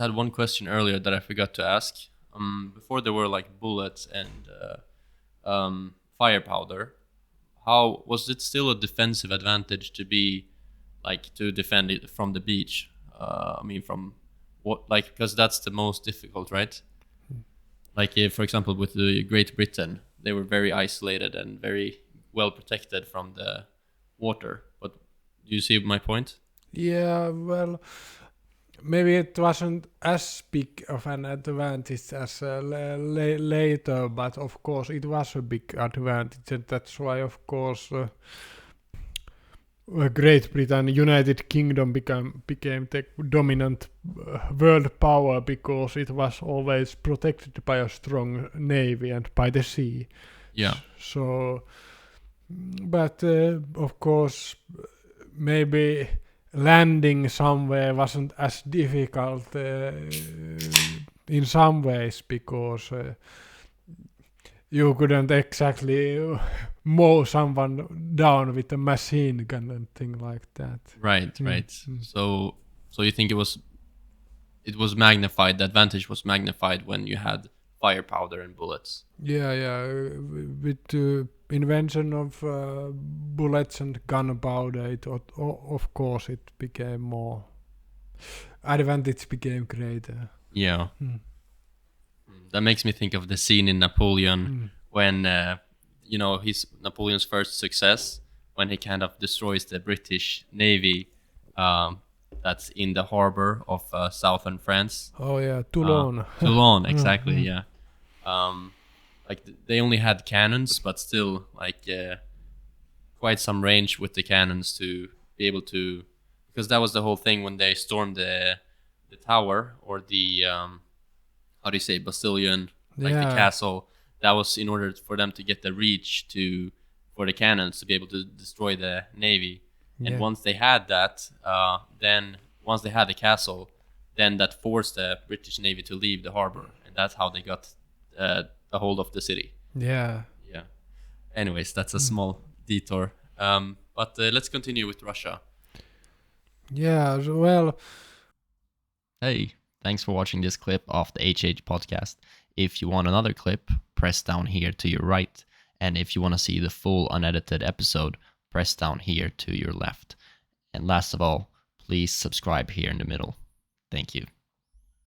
had one question earlier that I forgot to ask. Before there were like bullets and fire powder, how was it still a defensive advantage to be like to defend it from the beach? I mean, from what like because that's the most difficult, right? Like if, for example, with the Great Britain, they were very isolated and very well protected from the water. But do you see my point? Yeah, well, maybe it wasn't as big of an advantage as later, but of course it was a big advantage, and that's why, of course, Great Britain, United Kingdom became the dominant world power because it was always protected by a strong navy and by the sea. Yeah. So, but of course, maybe landing somewhere wasn't as difficult in some ways because you couldn't exactly mow someone down with a machine gun and thing like that. Right, right. So you think it was magnified, the advantage was magnified when you had fire powder and bullets. Yeah. With the invention of bullets and gunpowder, of course it became more. Advantage became greater. Yeah. That makes me think of the scene in Napoleon when his Napoleon's first success when he kind of destroys the British Navy that's in the harbor of southern France. Oh yeah, Toulon. Toulon, exactly. Yeah. Like they only had cannons, but still like quite some range with the cannons to be able to, because that was the whole thing when they stormed the tower or the how do you say Bastillion, like the castle. That was in order for them to get the reach for the cannons to be able to destroy the navy. And once they had that, then once they had the castle, then that forced the British Navy to leave the harbor, and that's how they got a hold of the city. Yeah. Yeah. Anyways, that's a small detour. But let's continue with Russia. Yeah. Well. Hey, thanks for watching this clip of the HH podcast. If you want another clip, press down here to your right. And if you want to see the full unedited episode, press down here to your left. And last of all, please subscribe here in the middle. Thank you.